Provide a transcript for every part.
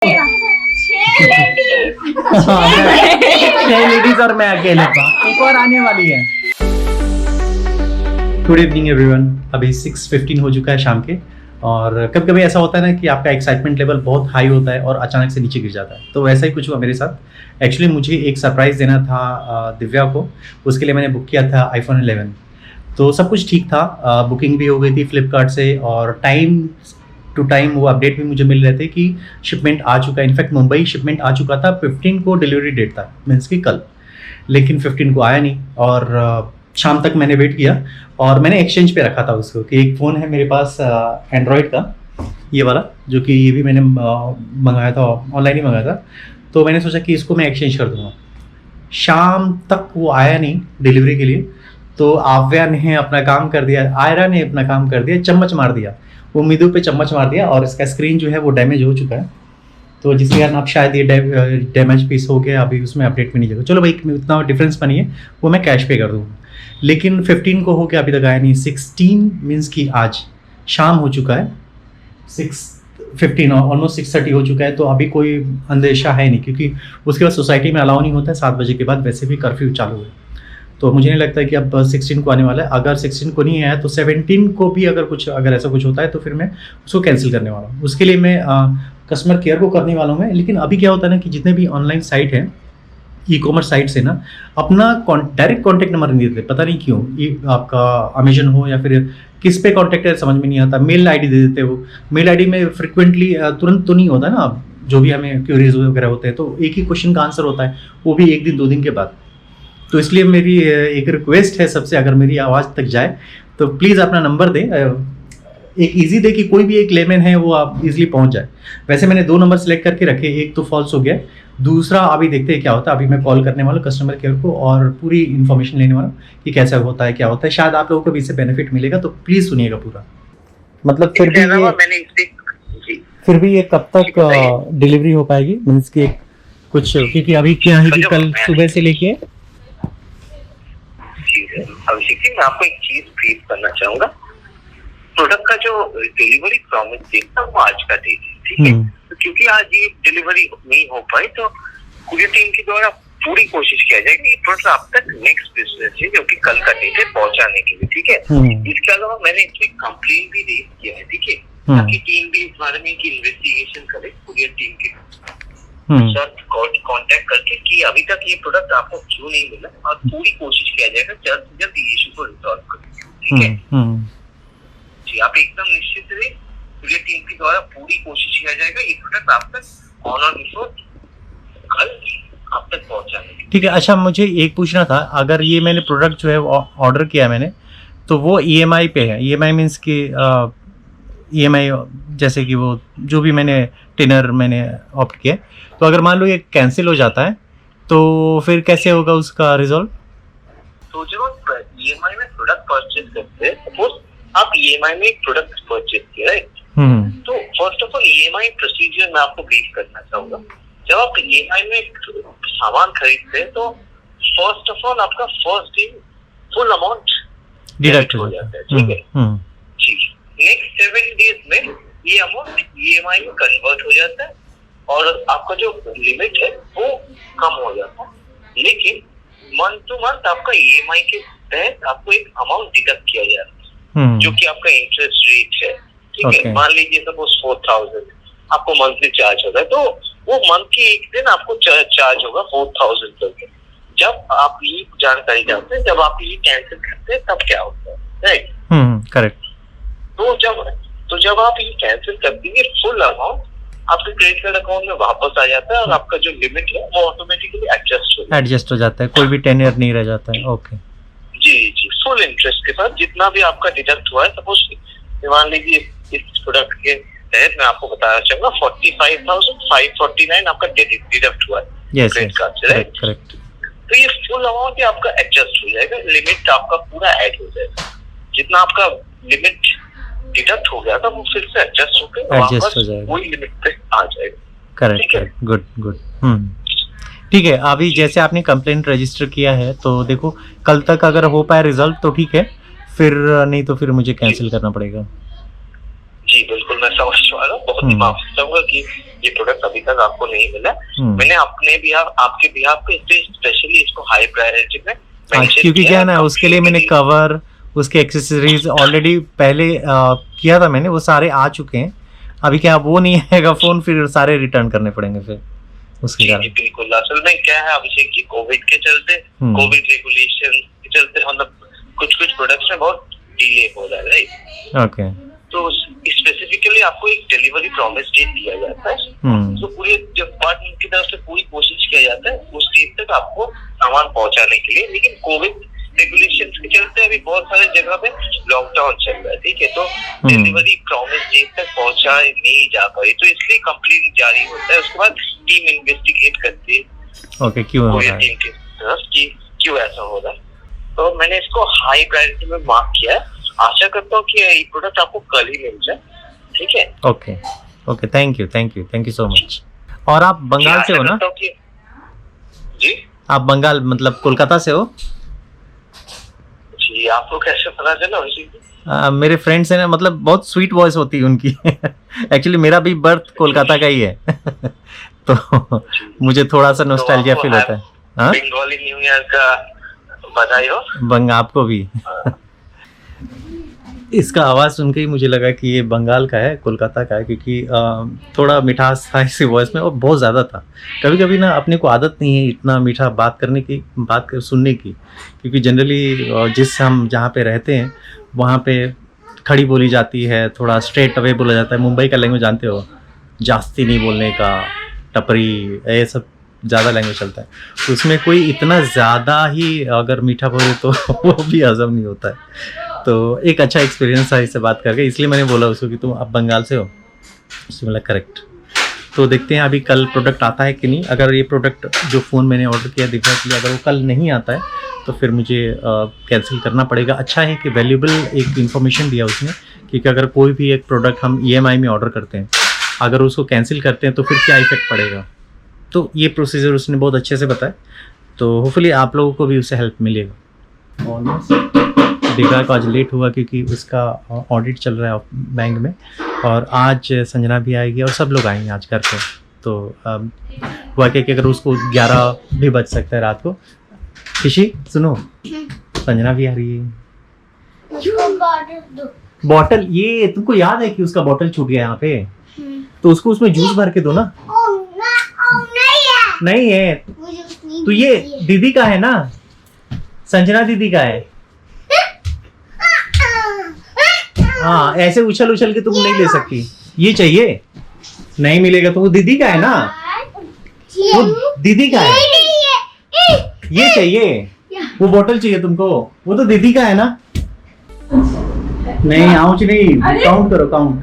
छह लेडीज और मैं अकेले था। एक और आने वाली है। Good evening everyone. अभी 6:15 हो चुका है शाम के। और कभी कभी ऐसा होता है ना कि आपका एक्साइटमेंट लेवल बहुत हाई होता है और अचानक से नीचे गिर जाता है। तो वैसा ही कुछ हुआ मेरे साथ। एक्चुअली मुझे एक सरप्राइज़ देना था दिव्या को। उसके लिए मैंने बुक किया था iPhone 11। तो सब कुछ ठीक था, बुकिंग भी हो गई थी फ्लिपकार्ट से और टाइम टू टाइम वो अपडेट भी मुझे मिल रहे थे कि शिपमेंट आ चुका है। इनफैक्ट मुंबई शिपमेंट आ चुका था। 15 को डिलीवरी डेट था, मीन्स कि कल। लेकिन 15 को आया नहीं और शाम तक मैंने वेट किया और मैंने एक्सचेंज पे रखा था उसको कि एक फ़ोन है मेरे पास एंड्रॉयड का, ये वाला, जो कि ये भी मैंने मंगाया था, ऑनलाइन ही मंगाया था। तो मैंने सोचा कि इसको मैं एक्सचेंज कर दूँगा। शाम तक वो आया नहीं डिलीवरी के लिए। तो आव्या ने अपना काम कर दिया, आयरा ने अपना काम कर दिया, चम्मच मार दिया, उम्मीदों पे चम्मच मार दिया और इसका स्क्रीन जो है वो डैमेज हो चुका है। तो जिसके कारण अब शायद ये डैमेज पीस हो गया, अभी उसमें अपडेट में नहीं जाएगा। चलो भाई, उतना डिफरेंस बनी है, वो मैं कैश पे कर दूँगा। लेकिन 15 को हो गया, अभी तक आया नहीं। 16 मीन्स कि आज शाम हो चुका है, 6:15 ऑलमोस्ट 6:30 हो चुका है। तो अभी कोई अंदेशा है नहीं, क्योंकि उसके बाद सोसाइटी में अलाउ नहीं होता है 7 बजे के बाद, वैसे भी कर्फ्यू चालू है। तो मुझे नहीं लगता है कि अब 16 को आने वाला है। अगर 16 को नहीं आया तो 17 को भी अगर ऐसा कुछ होता है तो फिर मैं उसको कैंसिल करने वाला हूँ। उसके लिए मैं कस्टमर केयर को करने वाला हूँ मैं। लेकिन अभी क्या होता है ना कि जितने भी ऑनलाइन साइट हैं, ई-कॉमर्स साइट से ना, अपना डायरेक्ट कॉन्टैक्ट नंबर नहीं देते, पता नहीं क्यों। ये आपका अमेजन हो या फिर किस पे कॉन्टैक्ट है समझ में नहीं आता। मेल आईडी दे देते हो। मेल आईडी में फ्रिक्वेंटली तुरंत तो नहीं होता है ना, जो भी हमें क्यूरीज वगैरह होते हैं तो एक ही क्वेश्चन का आंसर होता है, वो भी 1 दिन 2 दिन के बाद। तो इसलिए मेरी एक रिक्वेस्ट है सबसे, अगर मेरी आवाज़ तक जाए तो प्लीज़ अपना नंबर दें, एक इजी दे कि कोई भी एक लेमन है वो आप इजीली पहुंच जाए। वैसे मैंने 2 नंबर सेलेक्ट करके रखे, एक तो फॉल्स हो गया, दूसरा अभी देखते हैं क्या होता है। अभी मैं कॉल करने वाला हूँ कस्टमर केयर को और पूरी इन्फॉर्मेशन लेने वाला हूँ कि कैसा होता है, क्या होता है। शायद आप लोगों को भी इससे बेनिफिट मिलेगा, तो प्लीज़ सुनिएगा पूरा। मतलब फिर भी ये कब तक डिलीवरी हो पाएगी, मीन्स कि कुछ, क्योंकि अभी क्या है कि कल सुबह से लेके अभिषेक जी, मैं आपको एक चीज ब्रीफ करना चाहूंगा। प्रोडक्ट का जो डिलीवरी प्रॉमिस डेट था वो आज का डेट है, ठीक है। तो क्योंकि आज ये डिलीवरी नहीं हो पाई तो कुरियर टीम के द्वारा पूरी कोशिश किया जाएगी ये प्रोडक्ट आप तक नेक्स्ट बिजनेस है जो कि कल का डेट है पहुंचाने के लिए, ठीक है। इसके अलावा मैंने इसमें कंप्लेन भी रेज किया है, ठीक है, ताकि टीम भी इस बारे में इन्वेस्टिगेशन करे, कुरियर टीम के कांटेक्ट करके कि अभी तक ये प्रोडक्ट आपको क्यों नहीं मिला, और पूरी कोशिश किया जाएगा जल्द से जल्द ये इशू को रिजॉल्व करने, ठीक है जी। आप एकदम निश्चित रहे, पूरी टीम के द्वारा पूरी कोशिश किया जाएगा ये प्रोडक्ट आप तक ऑन और बिफोर कल आप तक पहुंचाने की, ठीक है। अच्छा, मुझे एक पूछना था, अगर ये मैंने प्रोडक्ट जो है ऑर्डर किया मैंने, तो वो EMI पे है। EMI मीन्स कि EMI जैसे कि वो जो भी मैंने टेनर मैंने ऑप्ट किया, तो अगर मान लो ये कैंसिल हो जाता है तो फिर कैसे होगा उसका रिजॉल्व? तो जब आप EMI में प्रोडक्ट परचेज करते हैं, सपोज आप EMI में एक प्रोडक्ट परचेज किया, राइट, तो first of all EMI procedure मैं आपको ब्रीफ करना चाहूंगा। जब आप EMI में सामान खरीदते हैं तो फर्स्ट ऑफ ऑल आपका first day full amount deduct हो जाता है, ठीक है जी। नेक्स्ट 7 डेज में ये अमाउंट EMI में कन्वर्ट हो जाता है और आपका जो लिमिट है वो कम हो जाता है। लेकिन मंथ टू मंथ आपका EMI के तहत आपको एक अमाउंट डिडक्ट किया जाता है, जो कि आपका इंटरेस्ट रेट है, ठीक है। मान लीजिए सपोज 4000 आपको मंथली चार्ज होगा, तो वो मंथ के एक दिन आपको चार्ज होगा 4000 करके। जब आप ये जानकारी जानते हैं, जब आप ये कैंसिल करते हैं तब क्या होता है, राइट, करेक्ट। तो जब आप ये कैंसिल कर देंगे, फुल अमाउंट आपके क्रेडिट कार्ड अकाउंट में वापस आ जाता है और आपका जो लिमिट है वो ऑटोमेटिकली एडजस्ट हो जाता है, कोई भी टेन्योर नहीं रह जाता है। ओके जी, फुल इंटरेस्ट के साथ जितना भी आपका डिडक्ट हुआ है। सपोज मान लीजिए इस प्रोडक्ट के तहत मैं आपको बताना चाहूंगा 45,549 आपका डिडक्ट हुआ है क्रेडिट कार्ड से, राइट, करेक्ट। तो ये फुल अमाउंट आपका एडजस्ट हो जाएगा, लिमिट आपका पूरा ऐड हो जाएगा। जितना आपका लिमिट डिडक्ट हो गया था वो फिर से एडजस्ट हो जाएगा, वही लिमिट पे आ जाएगा। Correct, good. ठीक है। अभी जैसे आपने कंप्लेंट रजिस्टर किया है तो देखो कल तक अगर हो पाए रिजल्ट तो ठीक है, फिर नहीं तो फिर मुझे कैंसिल करना पड़ेगा। जी बिल्कुल, मैं समझ पा रहा हूँ। ओनली माफी चाहूंगा कि ये प्रोडक्ट अभी तक आपको नहीं मिला। मैंने अपने बिहाफ आपके बिहाफ पे स्पेशली इसको हाई प्रायोरिटी में क्योंकि क्या ना उसके लिए मैंने कवर उसके एक्सेसरीज ऑलरेडी पहले किया था मैंने, वो सारे आ चुके हैं। अभी क्या वो नहीं आएगा फोन, फिर सारे रिटर्न करने पड़ेंगे फिर उसके कारण। बिल्कुल, असल में क्या है अभिषेक जी, कोविड के चलते, कोविड रेगुलेशन के चलते मतलब कुछ प्रोडक्ट्स में बहुत डिले हो रहा है, राइट? ओके। तो स्पेसिफिकली आपको एक डिलीवरी प्रॉमिस डेट दिया जाता है, तो पूरी जब डिपार्टमेंट की तरफ से पूरी कोशिश किया जाता है उस डेट तक आपको सामान पहुंचाने के लिए। लेकिन कोविड रेगुलेशंस के चलते अभी बहुत सारे जगह पे लॉकडाउन चल रहा है, ठीक है, तो डिलीवरी प्रॉमिस डेट तक पहुंचा नहीं जा पाई, तो इसलिए कंप्लेंट जारी होता है। उसके बाद टीम इन्वेस्टिगेट करती है ओके क्यों हो रहा है, टीम की तरफ कि क्यों ऐसा हो रहा है। तो मैंने इसको हाई प्रायोरिटी में मार्क किया है। आशा करता हूँ कि ये प्रोडक्ट आपको कल ही मिल जाए, ठीक है? Okay okay, thank you so much. और आप बंगाल से हो ना? जी, आप बंगाल मतलब कोलकाता से हो? जी, आपको कैसे पता चला? मेरे फ्रेंड्स हैं ना, मतलब बहुत स्वीट वॉइस होती है उनकी। एक्चुअली मेरा भी बर्थ कोलकाता का ही है। तो मुझे थोड़ा सा नॉस्टैल्जिया फील होता है। हाँ, बंगाली न्यू ईयर का बधाई हो। आपको भी। इसका आवाज़ सुन के ही मुझे लगा कि ये बंगाल का है, कोलकाता का है, क्योंकि थोड़ा मिठास था इसी वॉइस में और बहुत ज़्यादा था। कभी कभी ना अपने को आदत नहीं है इतना मीठा बात करने की, सुनने की, क्योंकि जनरली हम जहाँ पे रहते हैं वहाँ पे खड़ी बोली जाती है, थोड़ा स्ट्रेट अवे बोला जाता है। मुंबई का लैंग्वेज जानते हो, जास्ती नहीं बोलने का, टपरी, ये सब ज़्यादा लैंग्वेज चलता है। तो उसमें कोई इतना ज़्यादा ही अगर मीठा बोले तो वो भी हजम नहीं होता है। तो एक अच्छा एक्सपीरियंस था इससे बात करके, इसलिए मैंने बोला उसको कि तुम अब बंगाल से हो। उसने बोला करेक्ट। तो देखते हैं अभी कल प्रोडक्ट आता है कि नहीं। अगर ये प्रोडक्ट जो फ़ोन मैंने ऑर्डर किया दिखा के लिए अगर वो कल नहीं आता है तो फिर मुझे कैंसिल करना पड़ेगा। अच्छा है कि वैल्यूबल एक इन्फॉर्मेशन दिया उसने, क्योंकि अगर कोई भी एक प्रोडक्ट हम EMI में ऑर्डर करते हैं, अगर उसको कैंसिल करते हैं तो फिर क्या इफेक्ट पड़ेगा। तो ये प्रोसीजर उसने बहुत अच्छे से बताया, तो होपफुली आप लोगों को भी उससे हेल्प मिलेगा। ऑलमोस्ट दिखा को आज लेट हुआ क्योंकि उसका ऑडिट चल रहा है बैंक में, और आज संजना भी आएगी और सब लोग आएंगे आज घर पे। तो हुआ क्या कि अगर उसको 11 भी बज सकता है रात को। खुशी सुनो, संजना भी आ रही है। बॉटल, ये तुमको याद है कि उसका बॉटल छूट गया यहाँ पे, तो उसको उसमें जूस भर के दो ना। नहीं है तो ये दीदी का है ना, संजना दीदी का है। हाँ, ऐसे उछल उछल के तुम नहीं ले सकती, ये चाहिए। नहीं मिलेगा तो वो दीदी का है ना, वो दीदी का है। ये चाहिए, वो बोतल चाहिए तुमको, वो तो दीदी का है ना। नहीं आउच नहीं, काउंट करो, काउंट।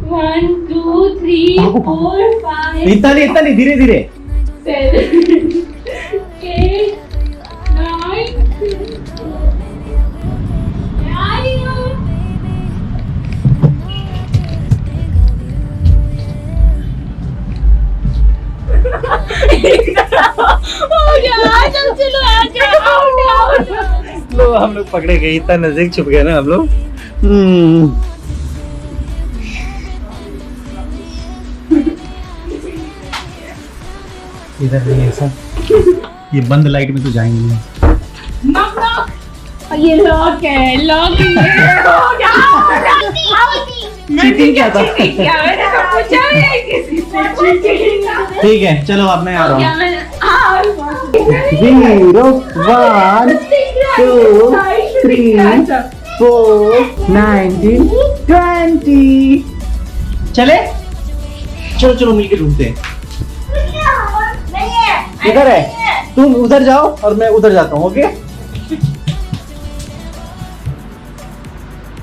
1 2 3 4 5 इतना नहीं, धीरे धीरे। 7 8 9 लो हम लोग पकड़े गए, इतना नजदीक छुप गए ना हम लोग। इधर नहीं ऐसा, ये बंद लाइट में तो जाएंगे नहीं। ये लॉक है, लॉक चीटिंग क्या था? ठीक है चलो अब मैं आ रहा हूँ। 0 1 2 3 4 19 20। चले चलो मिलके ढूंढते हैं। किधर है? तुम उधर जाओ और मैं उधर जाता हूँ। ओके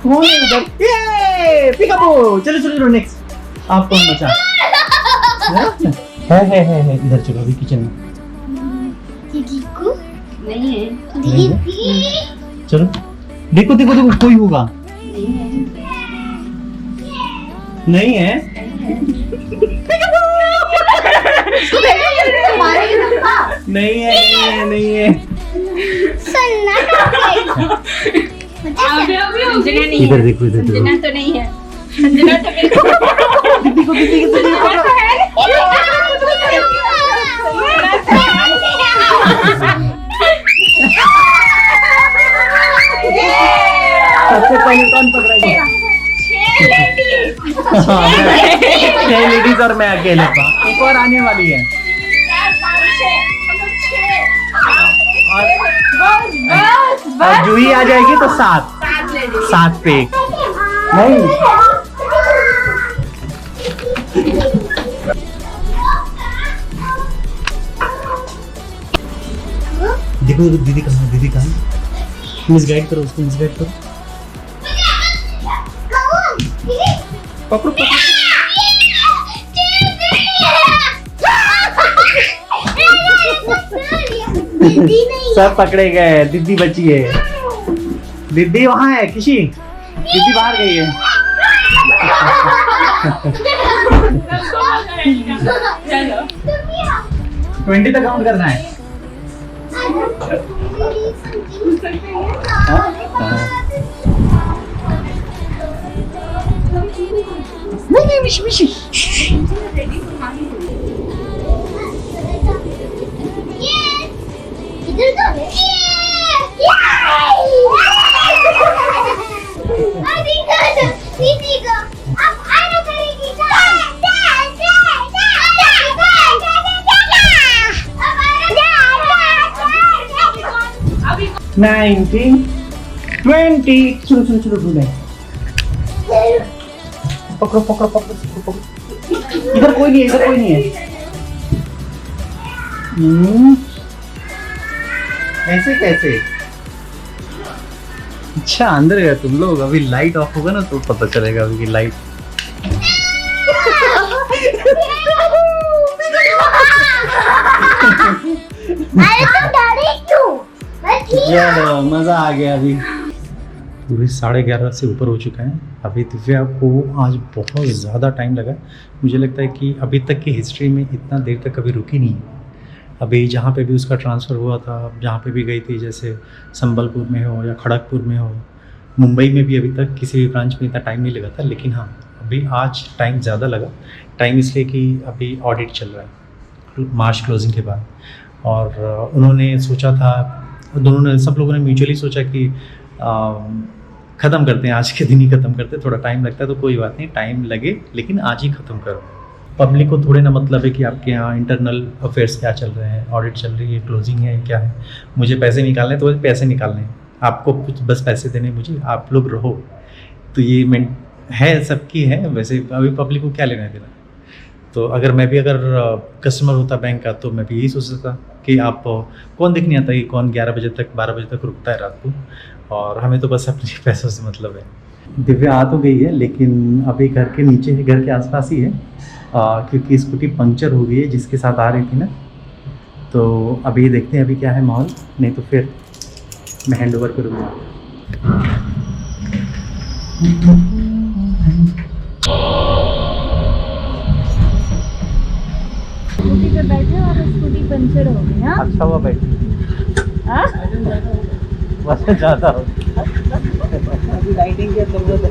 कौन है उधर? ये पिकापो। चलो नेक्स्ट। आप कौन बचा? है इधर चलो अभी किचन में। नहीं है, चलो देखो कोई होगा। नहीं है। नहीं है। इधर देखो संजना तो नहीं है। अंजना तो मेरे को दीदी को सबसे पहले कौन पकड़ेगा? 6 लेडीज और मैं अकेले था। एक और आने वाली है। और जूही आ जाएगी तो 7 पे नहीं। देखो दीदी कहाँ मिसगाइड करो उसको, मिसगाइड करो। पकड़ो सब पकड़े गए, दीदी बची है। दीदी वहाँ है, किसी दीदी बाहर गई है। चलो 20 तक काउंट करना है। नहीं मिशी अभी 19 20 चलो भूले पकड़ो इधर कोई नहीं है। ऐसे कैसे? अच्छा अंदर गया तुम लोग। अभी लाइट ऑफ होगा ना तो पता चलेगा अभी की लाइट। चलो मजा आ गया। अभी पूरे 11:30 से ऊपर हो चुका है। अभी दिव्या को आज बहुत ज़्यादा टाइम लगा। मुझे लगता है कि अभी तक की हिस्ट्री में इतना देर तक कभी रुकी नहीं। अभी जहाँ पे भी उसका ट्रांसफ़र हुआ था, जहाँ पे भी गई थी, जैसे संबलपुर में हो या खड़गपुर में हो, मुंबई में भी अभी तक किसी भी ब्रांच में इतना टाइम नहीं लगा था। लेकिन हाँ अभी आज टाइम ज़्यादा लगा। टाइम इसलिए कि अभी ऑडिट चल रहा है मार्च क्लोजिंग के बाद। और उन्होंने सोचा था, दोनों ने, सब लोगों ने म्यूचुअली सोचा कि ख़त्म करते हैं, आज के दिन ही ख़त्म करते हैं। थोड़ा टाइम लगता है तो कोई बात नहीं, टाइम लगे लेकिन आज ही ख़त्म करो। पब्लिक को थोड़े ना मतलब है कि आपके यहाँ इंटरनल अफेयर्स क्या चल रहे हैं, ऑडिट चल रही है, क्लोजिंग है, क्या है। मुझे पैसे निकालने हैं तो मुझे पैसे निकालने हैं, आपको कुछ बस पैसे देने मुझे, आप लोग रहो। तो ये है, सबकी है। वैसे अभी पब्लिक को क्या लेना देना। तो अगर मैं भी कस्टमर होता बैंक का तो मैं भी यही सोचता कि आप कौन देखने आता है कि कौन 11 बजे तक 12 बजे तक रुकता है रात को, और हमें तो बस अपने पैसों से मतलब है। दिव्या आ तो गई है लेकिन अभी घर के नीचे है, घर के आसपास ही है, क्योंकि स्कूटी पंक्चर हो गई है जिसके साथ आ रही थी ना। तो अभी देखते हैं अभी क्या है माहौल, नहीं तो फिर मैं हैंड ओवर करूँगा। स्कूटी पे बैठे और स्कूटी पंचर हो गई। हाँ अच्छा हुआ बैठे, वजन ज़्यादा हो। लाइटिंग की जरूरत है।